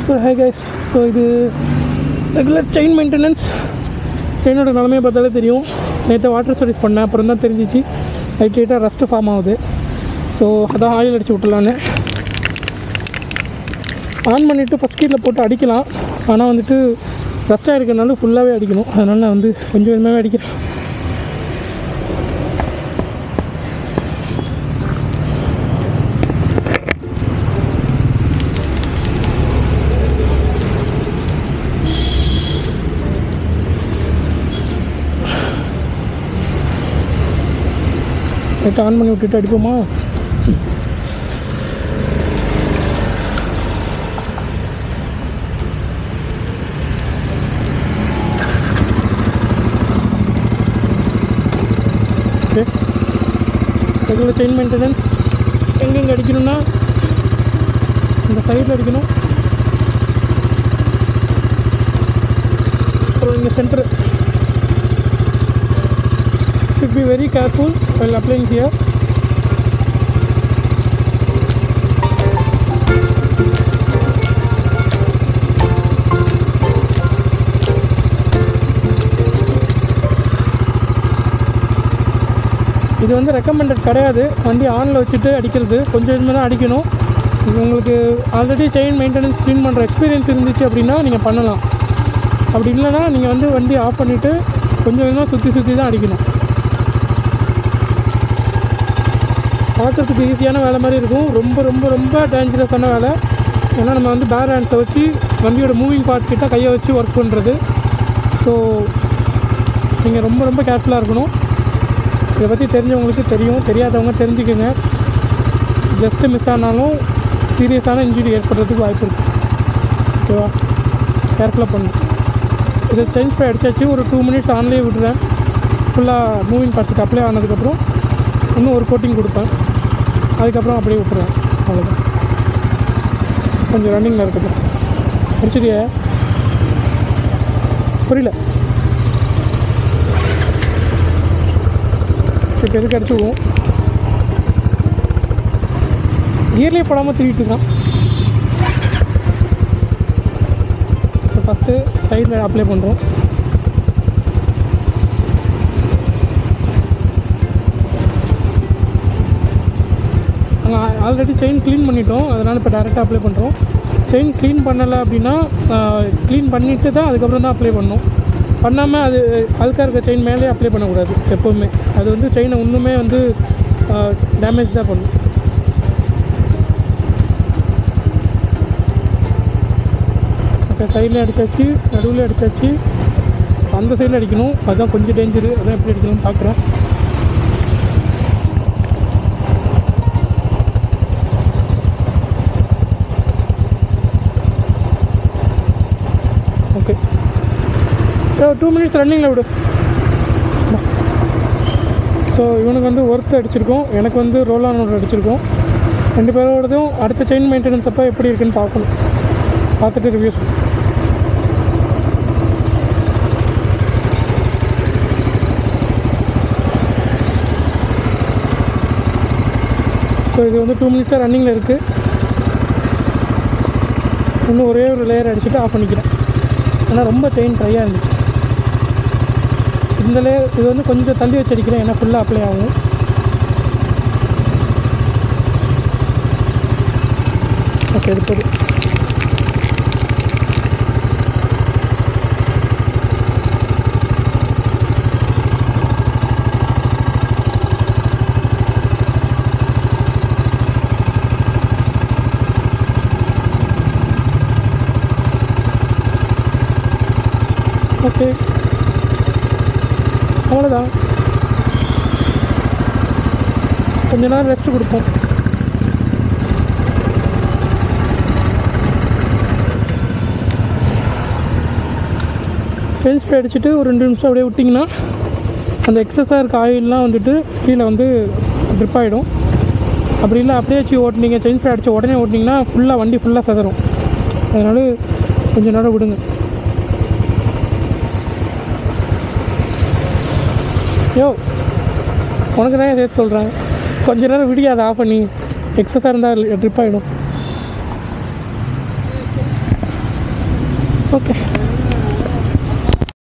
So hi guys, so இது regular chain maintenance. செயினோட நிலமையை பார்த்தாலே தெரியும். நேற்று வாட்டர் சர்வீஸ் பண்ணேன், அப்புறம் தான் தெரிஞ்சிச்சு லைட்டாக ரஸ்ட்டு ஃபார்ம் ஆகுது. ஸோ அதான் ஆயில் அடித்து விட்டுலான்னு ஆன் பண்ணிவிட்டு ஃபஸ்ட் கீரில் போட்டு அடிக்கலாம். ஆனால் வந்துட்டு ரஸ்ட்டாக இருக்கிறனால ஃபுல்லாகவே அடிக்கணும். அதனால் நான் வந்து கொஞ்சம் கொஞ்சமாகவே அடிக்கிறேன். லைட்டாக ஆன் பண்ணி விட்டுட்டு அடிப்போமா? Okay, regular chain maintenance. எங்கெங்கே அடிக்கணும்னா இந்த சைடில் அடிக்கணும், அப்புறம் இங்கே centre. Should be very careful while applying here. இது வந்து ரெக்கமெண்டட் கிடையாது, வண்டி ஆனில் வச்சுட்டு அடிக்கிறது. கொஞ்சம் கொஞ்சமாக தான் அடிக்கணும். இது உங்களுக்கு ஆல்ரெடி செயின் மெயின்டெனன்ஸ் க்ளீன் பண்ணுற எக்ஸ்பீரியன்ஸ் இருந்துச்சு அப்படின்னா நீங்கள் பண்ணலாம். அப்படி இல்லைன்னா நீங்கள் வந்து வண்டி ஆஃப் பண்ணிவிட்டு கொஞ்சம் கொஞ்சமாக சுற்றி தான் அடிக்கணும். பார்க்குறதுக்கு ஈஸியான வேலை மாதிரி இருக்கும், ரொம்ப ரொம்ப ரொம்ப டேஞ்சரஸான வேலை. ஏன்னா நம்ம வந்து பேர் ஹேண்ட்ஸை வச்சு வண்டியோட மூவிங் பார்ட் கிட்ட கையை வச்சு ஒர்க் பண்ணுறது. ஸோ நீங்கள் ரொம்ப ரொம்ப கேர்ஃபுல்லாக இருக்கணும். இதை பற்றி தெரிஞ்சவங்களுக்கு தெரியும், தெரியாதவங்க தெரிஞ்சுக்கோங்க. ஜஸ்ட்டு மிஸ் ஆனாலும் சீரியஸான இன்ஜுரி ஏற்படுறதுக்கு வாய்ப்பு இருக்குது. ஓகேவா? கேர்ஃபுல்லாக பண்ணணும். இதை சேஞ்ச் பண்ணி அடித்தாச்சு. ஒரு 2 மினிட்ஸ் ஆன்லேயே விட்டுறேன். ஃபுல்லாக மூவிங் பார்ட்ஸுக்கு அப்ளை ஆனதுக்கப்புறம் இன்னும் ஒரு கோட்டிங் கொடுப்பேன். அதுக்கப்புறம் அப்படியே விட்டுருவேன். அவ்வளோதான். கொஞ்சம் ரன்னிங்கில் இருக்கட்டும். முடிச்சிட்டியா? புரியல. இப்போ எதுக்கு அடிச்சு விடுவோம்? கியர்லேயே போடாமல் திருவிட்டு இருக்கான். இப்போ ஃபஸ்ட்டு சைடில் அப்ளை பண்ணுறோம். நாங்கள் ஆல்ரெடி செயின் க்ளீன் பண்ணிட்டோம், அதனால் இப்போ டேரெக்டாக அப்ளை பண்ணுறோம். செயின் க்ளீன் பண்ணலை அப்படின்னா க்ளீன் பண்ணிவிட்டு தான் அதுக்கப்புறம் தான் அப்ளை பண்ணணும். பண்ணாமல் அது அழுக்காக இருக்க செயின் மேலே அப்ளை பண்ணக்கூடாது எப்போவுமே. அது வந்து செயினை இன்னுமே வந்து டேமேஜ் தான் பண்ணும். ஓகே, சைடில் அடித்தாச்சு, நடுவில் அடித்தாச்சு. அந்த சைடில் அடிக்கணும், அதுதான் கொஞ்சம் டேஞ்சரு. அதான் எப்படி அடிக்கணும்னு பார்க்குறேன். ஓகே, 2 மினிட்ஸ் ரன்னிங்கில் விடு. ஸோ இவனுக்கு வந்து ஒர்க் அடிச்சிருக்கோம், எனக்கு வந்து ரோல் ஆன் ஒர்க் அடிச்சிருக்கோம். 2 பேரோடதும் அடுத்த செயின் மெயின்டெனன்ஸ் அப்போ எப்படி இருக்குன்னு பார்க்கணும். பார்த்துட்டு ரிவ்யூஸ். ஸோ இது வந்து 2 மினிட்ஸாக ரன்னிங்கில் இருக்குது. இன்னும் ஒரே ஒரு லேயர் அடிச்சுட்டு ஆஃப் பண்ணிக்கிறேன். ஏன்னா ரொம்ப செயின் ட்ரையாக இருந்துச்சு. இந்த லேயர் இது வந்து கொஞ்சம் தள்ளி வச்சு அடிக்கிறேன், ஏன்னா ஃபுல்லாக அப்ளை ஆகும். ஓகே, இது போதும். ஓகே, அவ்வளோதான். கொஞ்ச நேரம் ரெஸ்ட் கொடுப்போம். பெயின் ஸ்ப்ரே அடிச்சுட்டு ஒரு 2 நிமிஷம் அப்படியே விட்டிங்கன்னா அந்த எக்ஸஸாக இருக்க ஆயிலெலாம் வந்துட்டு கீழே வந்து ட்ரிப் ஆகிடும். அப்படி இல்லை அப்படியே வச்சு ஓட்டினீங்க, செயின் ஸ்ப்ரே அடித்து உடனே ஓட்டினீங்கன்னா ஃபுல்லாக வண்டி ஃபுல்லாக சதறும். அதனால கொஞ்சம் நேரம் விடுங்க. யோ, உனக்கு தான் சேர்த்து சொல்கிறேன், கொஞ்ச நேரம் விடிய அதை ஆஃப் பண்ணி. எக்ஸஸாக இருந்தால் ட்ரிப் ஆகிடும். ஓகே.